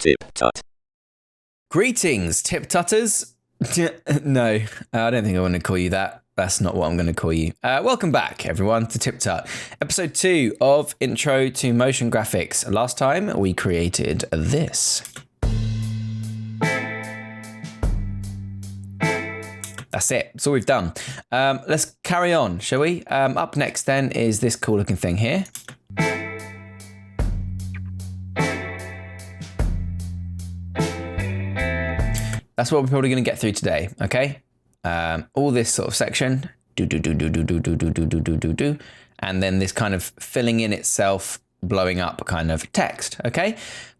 TipTut. Greetings, TipTutters. No, I don't think I want to call you that. That's not what I'm going to call you. Welcome back, everyone, to TipTut, episode 2 of Intro to Motion Graphics. Last time, we created this. That's it. That's all we've done. Let's carry on, shall we? Up next, then, is this cool-looking thing here. That's what we're probably going to get through today, okay? All this sort of section, do, and then this kind of filling in itself, blowing up kind of text, okay?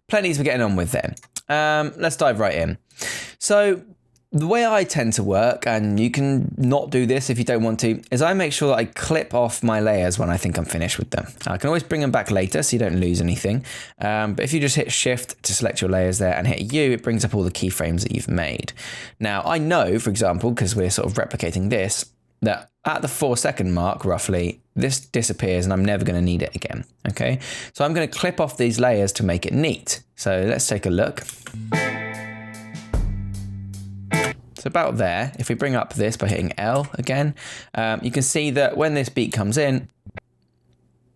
Plenty we're getting on with then. Let's dive right in. So the way I tend to work, and you can not do this if you don't want to, is I make sure that I clip off my layers when I think I'm finished with them. I can always bring them back later so you don't lose anything. But if you just hit Shift to select your layers there and hit U, it brings up all the keyframes that you've made. Now, I know, for example, because we're sort of replicating this, that at the 4-second mark, roughly, this disappears and I'm never going to need it again, okay? So I'm going to clip off these layers to make it neat. So let's take a look. So about there, if we bring up this by hitting L again, you can see that when this beat comes in,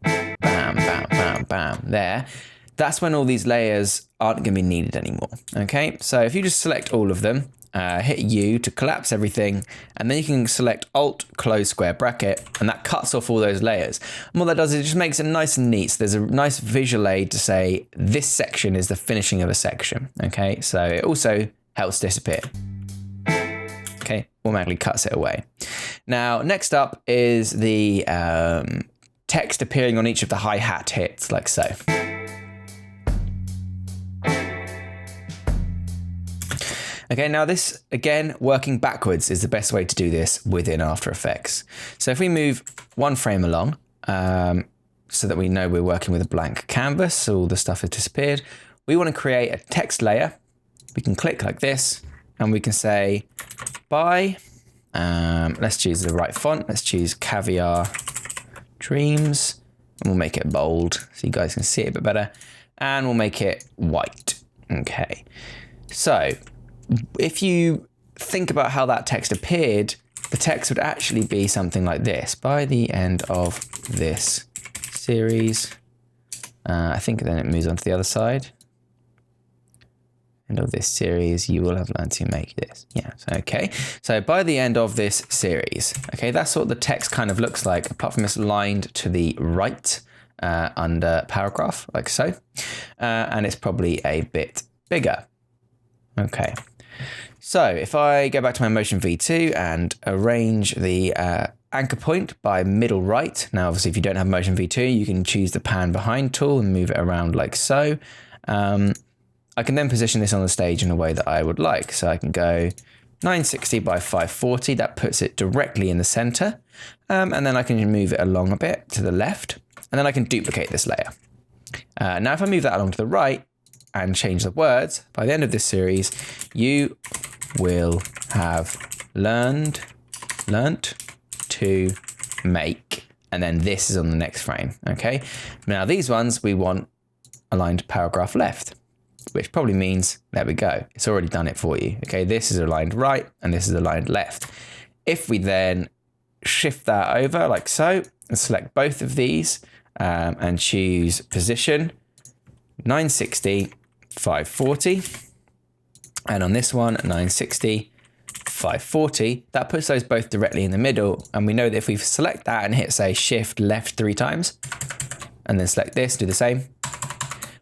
bam, bam, bam, bam, there, that's when all these layers aren't going to be needed anymore, okay? So if you just select all of them, hit U to collapse everything, and then you can select Alt, close square bracket, and that cuts off all those layers. And what that does is it just makes it nice and neat. So there's a nice visual aid to say this section is the finishing of a section, okay? So it also helps disappear. Okay, automatically cuts it away. Now, next up is the text appearing on each of the hi-hat hits, like so. Okay, now this, again, working backwards is the best way to do this within After Effects. So if we move one frame along, so that we know we're working with a blank canvas, so all the stuff has disappeared, we want to create a text layer. We can click like this, and we can say, let's choose the right font. Let's choose Caviar Dreams, and we'll make it bold so you guys can see it a bit better. And we'll make it white. Okay. So if you think about how that text appeared, the text would actually be something like this. By the end of this series, I think then it moves on to the other side. End of this series, you will have learned to make this. Yeah, so, okay. So by the end of this series, okay, that's what the text kind of looks like, apart from it's lined to the right under paragraph, like so. And it's probably a bit bigger. Okay. So if I go back to my Motion V2 and arrange the anchor point by middle right. Now, obviously, if you don't have Motion V2, you can choose the pan behind tool and move it around like so. I can then position this on the stage in a way that I would like. So I can go 960 by 540. That puts it directly in the center. And then I can move it along a bit to the left. And then I can duplicate this layer. Now, if I move that along to the right and change the words, by the end of this series, you will have learned to make. And then this is on the next frame. Okay. Now, these ones we want aligned paragraph left, which probably means, there we go, it's already done it for you. Okay, this is aligned right and this is aligned left. If we then shift that over like so and select both of these and choose position 960, 540, and on this one 960, 540, that puts those both directly in the middle. And we know that if we select that and hit say shift left 3 times and then select this, do the same,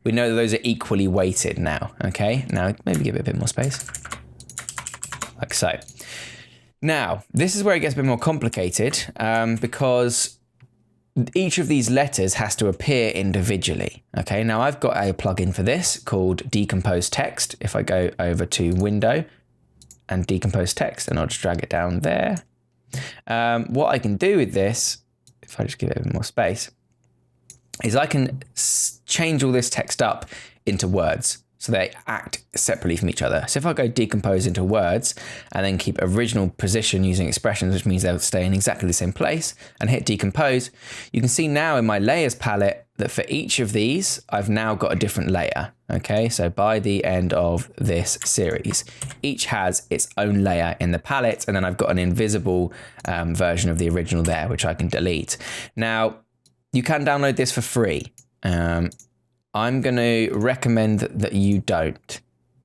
we know that those are equally weighted now, okay? Now, maybe give it a bit more space, like so. Now, this is where it gets a bit more complicated because each of these letters has to appear individually, okay? Now, I've got a plugin for this called Decomposed Text. If I go over to Window and Decompose Text, and I'll just drag it down there. What I can do with this, if I just give it a bit more space, is I can change all this text up into words. So they act separately from each other. So if I go decompose into words and then keep original position using expressions, which means they'll stay in exactly the same place, and hit decompose, you can see now in my layers palette that for each of these, I've now got a different layer. Okay, so by the end of this series, each has its own layer in the palette, and then I've got an invisible version of the original there, which I can delete. Now, you can download this for free. I'm going to recommend that you don't,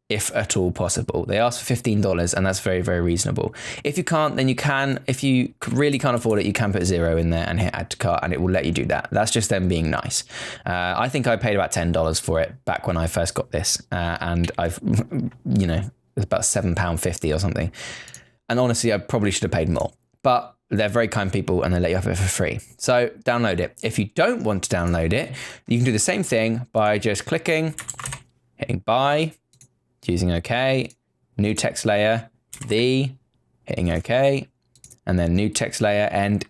if at all possible. They ask for $15, and that's very, very reasonable. If you can't, then you can. If you really can't afford it, you can put 0 in there and hit add to cart, and it will let you do that. That's just them being nice. I think I paid about $10 for it back when I first got this, and I've, you know, it's about £7.50 or something. And honestly, I probably should have paid more, but they're very kind people and they let you have it for free. So download it. If you don't want to download it, you can do the same thing by just clicking, hitting buy, choosing OK, new text layer, hitting OK, and then new text layer, and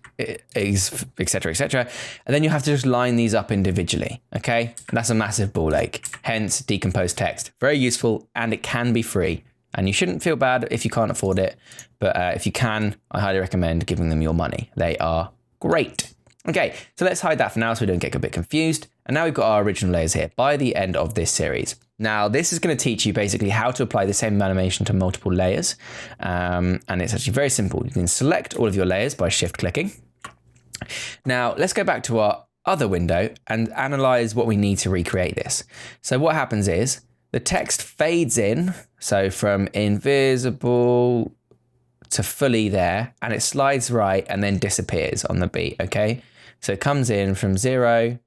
etc, etc. And then you have to just line these up individually. Okay, and that's a massive ball ache. Hence, Decomposed Text, very useful, and it can be free. And you shouldn't feel bad if you can't afford it, but if you can, I highly recommend giving them your money. They are great. Okay, so let's hide that for now so we don't get a bit confused. And now we've got our original layers here by the end of this series. Now, this is going to teach you basically how to apply the same animation to multiple layers. And it's actually very simple. You can select all of your layers by shift clicking. Now, let's go back to our other window and analyze what we need to recreate this. So what happens is the text fades in. So from invisible to fully there, and it slides right and then disappears on the beat, okay? So it comes in from 0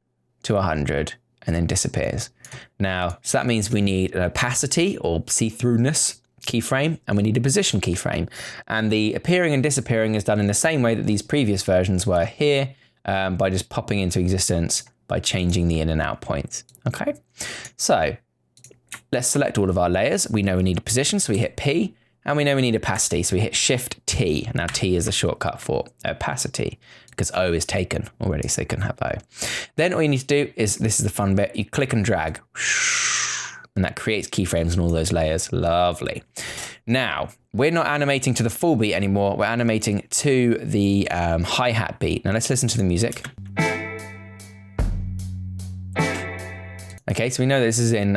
to 100 and then disappears. Now, so that means we need an opacity or see-throughness keyframe, and we need a position keyframe. And the appearing and disappearing is done in the same way that these previous versions were here, by just popping into existence by changing the in and out points, okay? So let's select all of our layers. We know we need a position, so we hit P, and we know we need opacity, so we hit Shift T. Now T is the shortcut for opacity, because O is taken already, so they can have O. Then all you need to do is, this is the fun bit, you click and drag, and that creates keyframes on all those layers. Lovely. Now, we're not animating to the full beat anymore, we're animating to the hi-hat beat. Now let's listen to the music. Okay, so we know this is in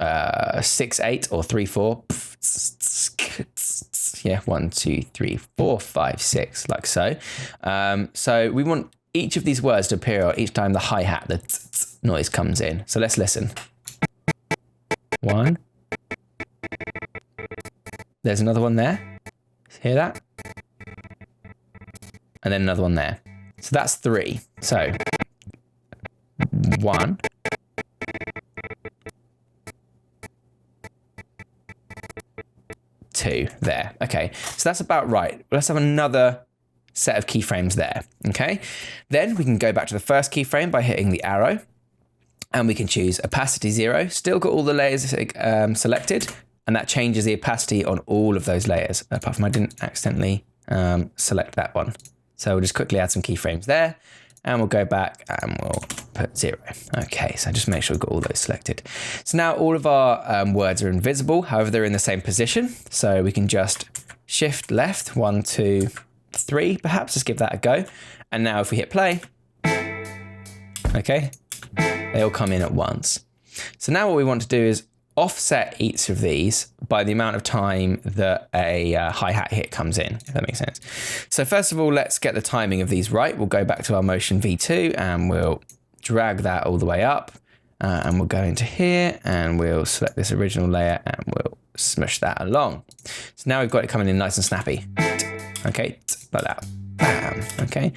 6/8 or 3/4. Yeah, 1, 2, 3, 4, 5, 6, like so. So we want each of these words to appear each time the hi-hat, the noise comes in. So let's listen. 1. There's another one there. Hear that? And then another one there. So that's 3. So 1. 2 there. Okay, so that's about right. Let's have another set of keyframes there. Okay, then we can go back to the first keyframe by hitting the arrow, and we can choose opacity 0. Still got all the layers selected, and that changes the opacity on all of those layers, apart from I didn't accidentally select that one. So we'll just quickly add some keyframes there, and we'll go back and we'll put 0. Okay, so just make sure we've got all those selected. So now all of our words are invisible, however, they're in the same position. So we can just shift left, 1, 2, 3, perhaps, just give that a go. And now if we hit play, okay, they all come in at once. So now what we want to do is offset each of these by the amount of time that a hi-hat hit comes in, if that makes sense. So first of all, let's get the timing of these right. We'll go back to our motion V2 and we'll drag that all the way up, and we'll go into here and we'll select this original layer and we'll smush that along. So now we've got it coming in nice and snappy. Okay, like that. Bam. Okay.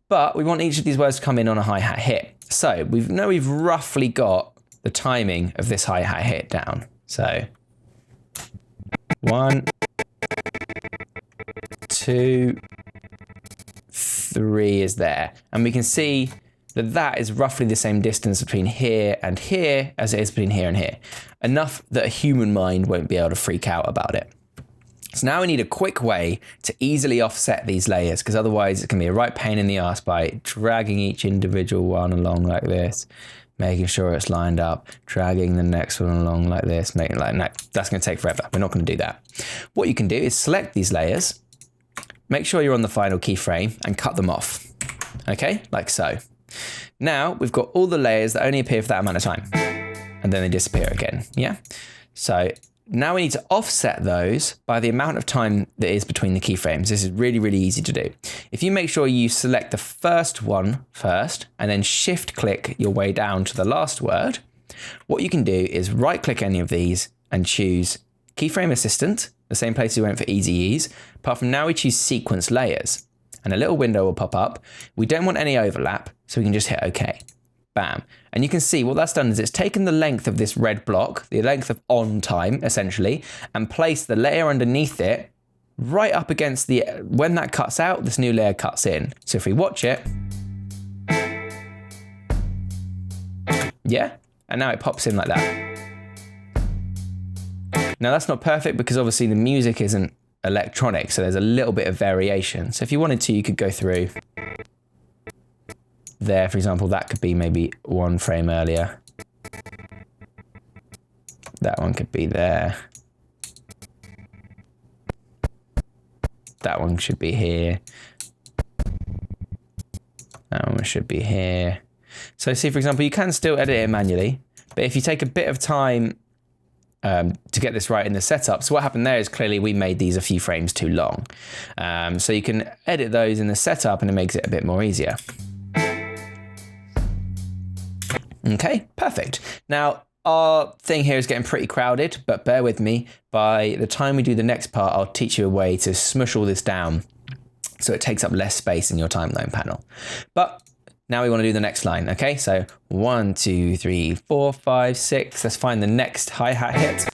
But we want each of these words to come in on a hi-hat hit. So we've roughly got the timing of this hi-hat hit down. So 1, 2, 3 is there. And we can see that that is roughly the same distance between here and here as it is between here and here. Enough that a human mind won't be able to freak out about it. So now we need a quick way to easily offset these layers, because otherwise it's going to be a right pain in the ass by dragging each individual one along like this, making sure it's lined up, dragging the next one along like this, making like, no, that's going to take forever. We're not going to do that. What you can do is select these layers, make sure you're on the final keyframe and cut them off. Okay, like so. Now we've got all the layers that only appear for that amount of time and then they disappear again. Yeah. So now we need to offset those by the amount of time that is between the keyframes. This is really, really easy to do. If you make sure you select the first one first and then shift click your way down to the last word, what you can do is right click any of these and choose Keyframe Assistant, the same place we went for Easy Ease. Apart from now we choose Sequence Layers and a little window will pop up. We don't want any overlap, so we can just hit OK. Bam. And you can see what that's done is it's taken the length of this red block, the length of on time essentially, and placed the layer underneath it right up against the, when that cuts out, this new layer cuts in. So if we watch it, yeah, and now it pops in like that. Now that's not perfect because obviously the music isn't electronic, so there's a little bit of variation. So if you wanted to, you could go through there, for example, that could be maybe one frame earlier. That one could be there. That one should be here. That one should be here. So see, for example, you can still edit it manually, but if you take a bit of time to get this right in the setup. So what happened there is clearly we made these a few frames too long. So you can edit those in the setup and it makes it a bit more easier. Okay, perfect. Now, our thing here is getting pretty crowded, but bear with me. By the time we do the next part, I'll teach you a way to smush all this down so it takes up less space in your timeline panel. But now we want to do the next line, okay? So 1, 2, 3, 4, 5, 6. Let's find the next hi-hat hit.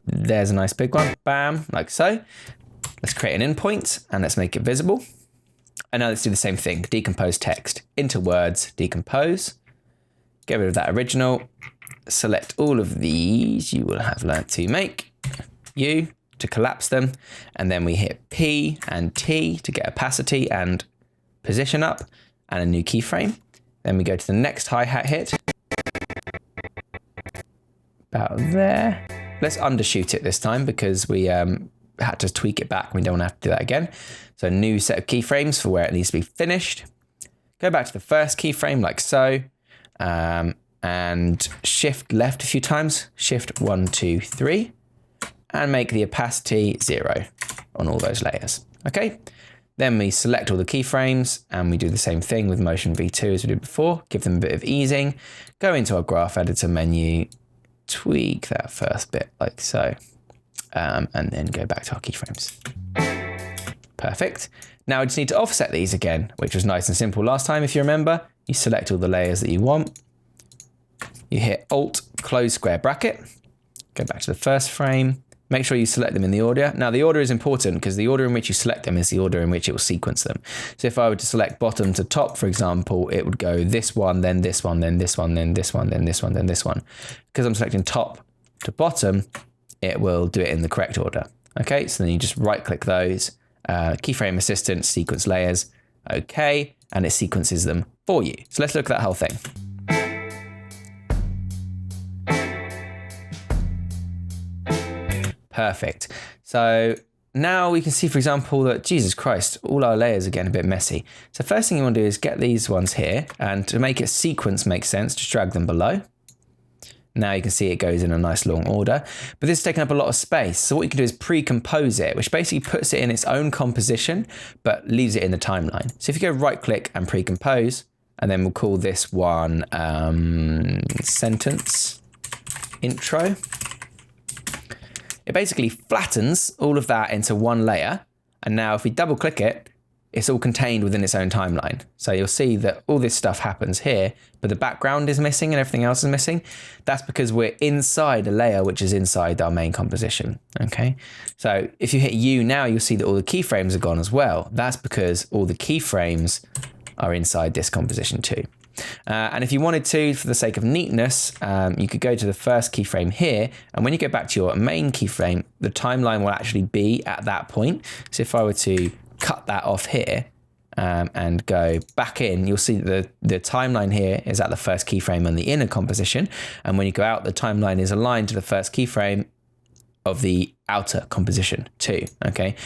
There's a nice big one, bam, like so. Let's create an endpoint and let's make it visible. And now let's do the same thing. Decompose text into words, decompose. Get rid of that original. Select all of these. You will have learnt to make U to collapse them. And then we hit P and T to get opacity and position up and a new keyframe. Then we go to the next hi-hat hit. About there. Let's undershoot it this time because we had to tweak it back. We don't want to have to do that again. So new set of keyframes for where it needs to be finished. Go back to the first keyframe like so, and shift left a few times, shift 1, 2, 3, and make the opacity 0 on all those layers. Okay, then we select all the keyframes and we do the same thing with Motion V2 as we did before, give them a bit of easing, go into our graph editor menu, tweak that first bit like so, and then go back to our keyframes. Perfect. Now I just need to offset these again, which was nice and simple last time. If you remember, you select all the layers that you want. You hit Alt, close square bracket, go back to the first frame, make sure you select them in the order. Now the order is important because the order in which you select them is the order in which it will sequence them. So if I were to select bottom to top, for example, it would go this one, then this one, then this one, then this one, then this one, then this one. Because I'm selecting top to bottom, it will do it in the correct order. Okay, so then you just right click those, Keyframe Assistant, sequence layers, okay, and it sequences them for you. So let's look at that whole thing. Perfect. So now we can see, for example, that, Jesus Christ, all our layers are getting a bit messy. So first thing you want to do is get these ones here, and to make it sequence make sense, just drag them below. Now you can see it goes in a nice long order, but this is taking up a lot of space. So what you can do is pre-compose it, which basically puts it in its own composition, but leaves it in the timeline. So if you go right click and pre-compose, and then we'll call this one sentence intro. It basically flattens all of that into one layer. And now if we double click it, it's all contained within its own timeline. So you'll see that all this stuff happens here, but the background is missing and everything else is missing. That's because we're inside a layer which is inside our main composition, okay? So if you hit U now, you'll see that all the keyframes are gone as well. That's because all the keyframes are inside this composition too. And if you wanted to, for the sake of neatness, you could go to the first keyframe here. And when you go back to your main keyframe, the timeline will actually be at that point. So if I were to cut that off here and go back in, you'll see that the timeline here is at the first keyframe on the inner composition. And when you go out, the timeline is aligned to the first keyframe of the outer composition too, okay?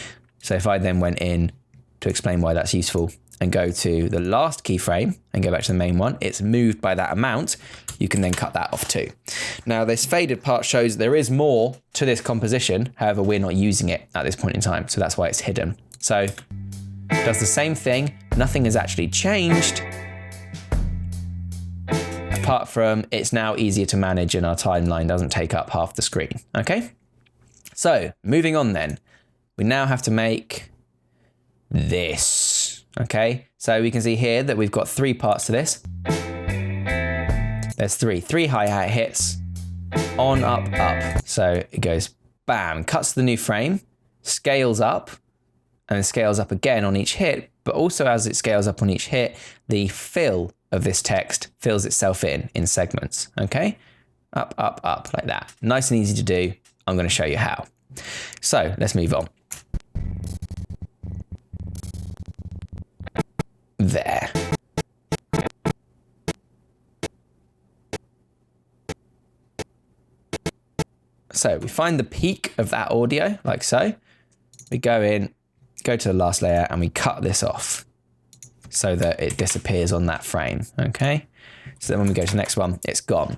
So if I then went in to explain why that's useful and go to the last keyframe and go back to the main one, it's moved by that amount. You can then cut that off too. Now this faded part shows there is more to this composition. However, we're not using it at this point in time. So that's why it's hidden. So it does the same thing. Nothing has actually changed. Apart from it's now easier to manage and our timeline doesn't take up half the screen, okay? So moving on then, we now have to make this, okay? So we can see here that we've got 3 parts to this. There's three hi-hat hits, on, up, up. So it goes bam, cuts the new frame, scales up, and then scales up again on each hit, but also as it scales up on each hit, the fill of this text fills itself in segments, okay? Up, up, up, like that. Nice and easy to do. I'm going to show you how. So let's move on. There. So we find the peak of that audio, like so. We go in, go to the last layer, and we cut this off so that it disappears on that frame, okay? So then when we go to the next one, it's gone.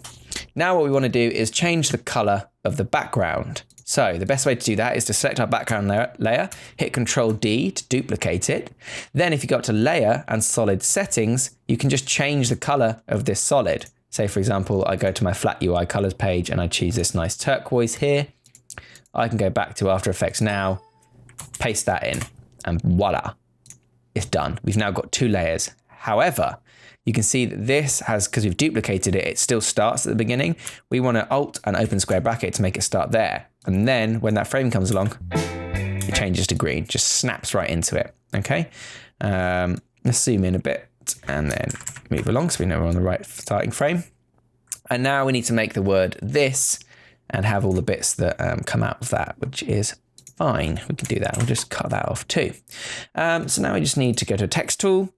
Now what we want to do is change the color of the background. So the best way to do that is to select our background layer, hit Control D to duplicate it. Then if you go up to Layer and Solid Settings, you can just change the color of this solid. Say, for example, I go to my flat UI colors page and I choose this nice turquoise here. I can go back to After Effects now, paste that in, and voila, it's done. We've now got 2 layers. However, you can see that this has, because we've duplicated it, it still starts at the beginning. We want to Alt and open square bracket to make it start there. And then when that frame comes along, it changes to green, just snaps right into it, okay? Let's zoom in a bit and then move along so we know we're on the right starting frame. And now we need to make the word this and have all the bits that come out of that, which is fine. We can do that. We'll just cut that off too. So now we just need to go to text tool,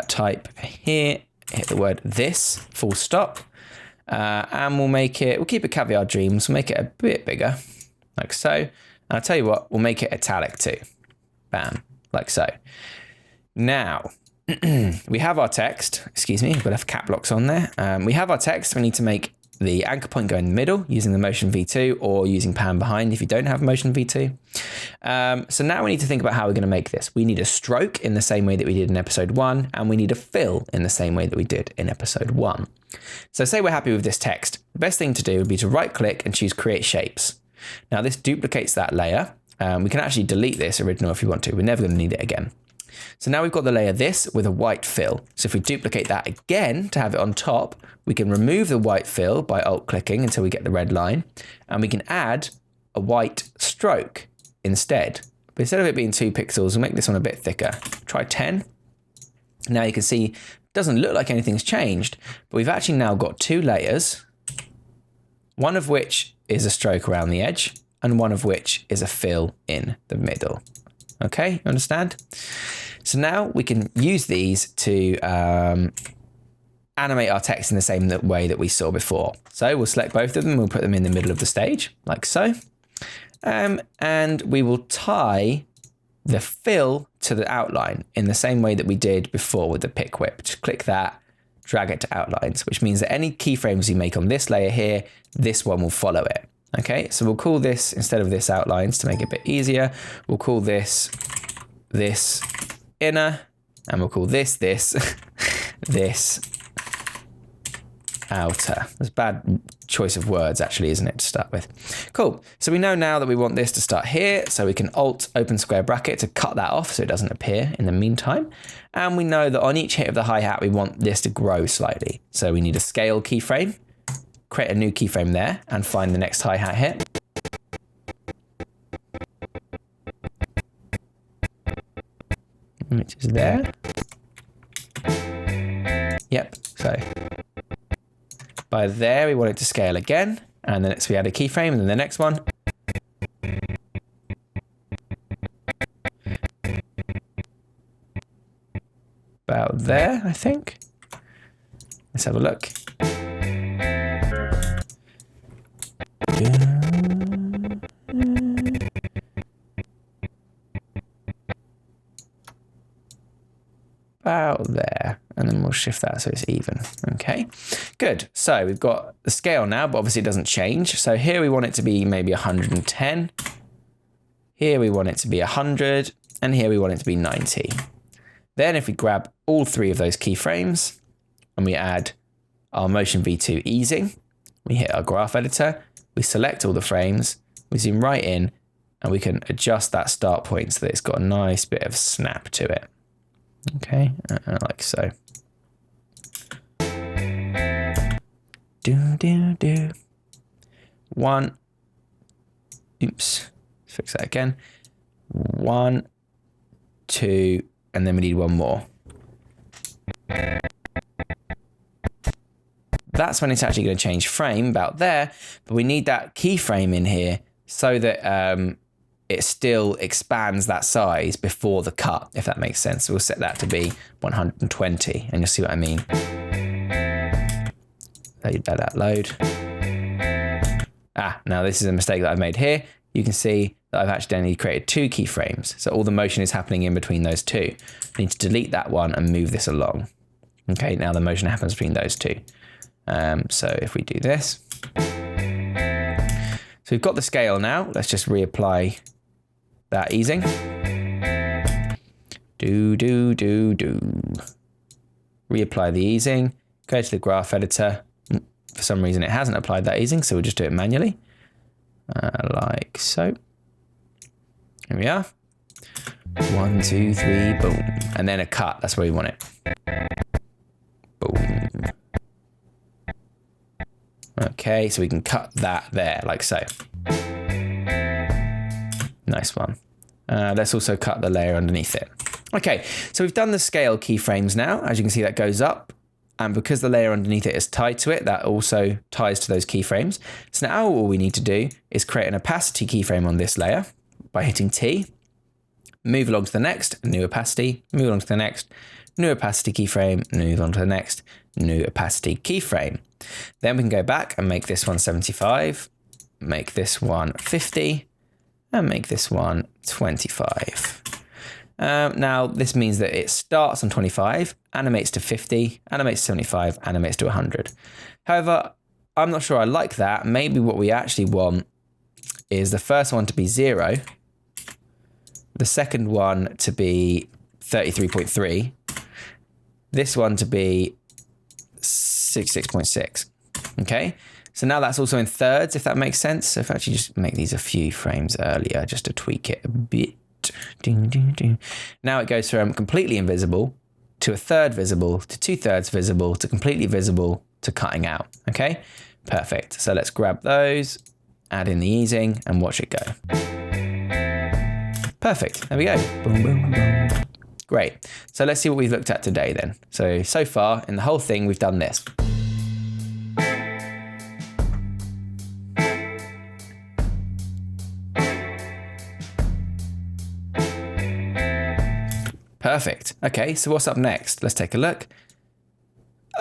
type here, hit the word this, full stop, and we'll keep it Caviar Dreams, we'll make it a bit bigger, like so. And I'll tell you what, we'll make it italic too. Bam, like so. Now, we have our text, excuse me, we'll have cap locks on there. We have our text, we need to make the anchor point go in the middle using the Motion V2 or using pan behind if you don't have Motion V2. So now we need to think about how we're going to make this. We need a stroke in the same way that we did in episode 1, and we need a fill in the same way that we did in episode 1. So say we're happy with this text. The best thing to do would be to right click and choose Create Shapes. Now this duplicates that layer. We can actually delete this original if you want to. We're never going to need it again. So now we've got the layer this with a white fill. So if we duplicate that again to have it on top, we can remove the white fill by alt clicking until we get the red line. And we can add a white stroke instead. But instead of it being 2 pixels, we'll make this one a bit thicker. Try 10. Now you can see it doesn't look like anything's changed, but we've actually now got 2 layers, one of which is a stroke around the edge and one of which is a fill in the middle. Okay, you understand? So now we can use these to animate our text in the same way that we saw before. So we'll select both of them, we'll put them in the middle of the stage, like so. And we will tie the fill to the outline in the same way that we did before with the pick whip. Just click that, drag it to outlines, which means that any keyframes you make on this layer here, this one will follow it. Okay, so we'll call this, instead of this outlines to make it a bit easier, we'll call this inner, and we'll call this this outer. That's a bad choice of words actually, isn't it, to start with. Cool, so we know now that we want this to start here, so we can Alt open square bracket to cut that off so it doesn't appear in the meantime. And we know that on each hit of the hi-hat, we want this to grow slightly. So we need a scale keyframe, create a new keyframe there and find the next hi-hat hit. Which is there. Yep, So by there, we want it to scale again. And then we add a keyframe, and then the next one. About there, I think. Let's have a look. About there, and then we'll shift that so it's even. Okay, good. So we've got the scale now, but obviously it doesn't change. So here we want it to be maybe 110. Here we want it to be 100, and here we want it to be 90. Then if we grab all three of those keyframes and we add our Motion V2 easing, we hit our graph editor, we select all the frames, we zoom right in, and we can adjust that start point so that it's got a nice bit of snap to it. Okay, like so. Do. One. Oops. Fix that again. 1, 2, and then we need one more. That's when it's actually going to change frame about there, but we need that keyframe in here so that it still expands that size before the cut, if that makes sense. So we'll set that to be 120, and you'll see what I mean. Let that load. Now this is a mistake that I've made here. You can see that I've accidentally created 2 keyframes. So all the motion is happening in between those 2. I need to delete that one and move this along. Okay, now the motion happens between those 2. So if we do this. So we've got the scale now. Let's just reapply that easing. Do. Reapply the easing. Go to the graph editor. For some reason it hasn't applied that easing, so we'll just do it manually. Like so. Here we are. 1, 2, 3, boom. And then a cut, that's where we want it. Boom. Okay, so we can cut that there, like so. Nice one. Let's also cut the layer underneath it. Okay, so we've done the scale keyframes now. As you can see, that goes up. And because the layer underneath it is tied to it, that also ties to those keyframes. So now all we need to do is create an opacity keyframe on this layer by hitting T, move along to the next, new opacity, move along to the next, new opacity keyframe, move on to the next, new opacity keyframe. Then we can go back and make this one 75, make this one 50, and make this one 25. Now, this means that it starts on 25, animates to 50, animates to 75, animates to 100. However, I'm not sure I like that. Maybe what we actually want is the first one to be 0, the second one to be 33.3, this one to be 66.6. Okay, so now that's also in thirds, if that makes sense. So if I actually just make these a few frames earlier, just to tweak it a bit. Now it goes from completely invisible to a third visible to 2/3 visible to completely visible to cutting out. Okay, perfect. So let's grab those, add in the easing, and watch it go. Perfect. There we go. Boom, boom, boom. Great. So let's see what we've looked at today then. So far in the whole thing, we've done this. Perfect. Okay, so what's up next? Let's take a look.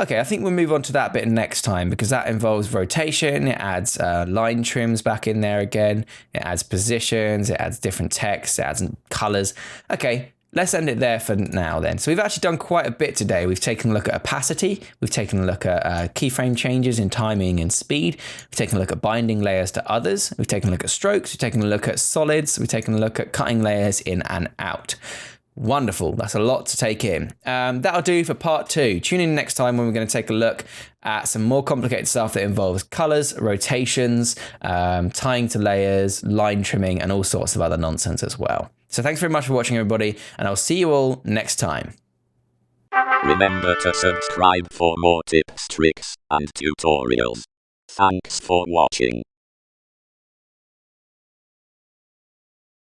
Okay, I think we'll move on to that bit next time because that involves rotation. It adds line trims back in there again. It adds positions. It adds different text. It adds colors. Okay, let's end it there for now then. So we've actually done quite a bit today. We've taken a look at opacity. We've taken a look at keyframe changes in timing and speed. We've taken a look at binding layers to others. We've taken a look at strokes. We've taken a look at solids. We've taken a look at cutting layers in and out. Wonderful. That's a lot to take in. That'll do for part 2. Tune in next time when we're going to take a look at some more complicated stuff that involves colors, rotations, tying to layers, line trimming, and all sorts of other nonsense as well. So thanks very much for watching, everybody, and I'll see you all next time. Remember to subscribe for more tips, tricks, and tutorials. Thanks for watching.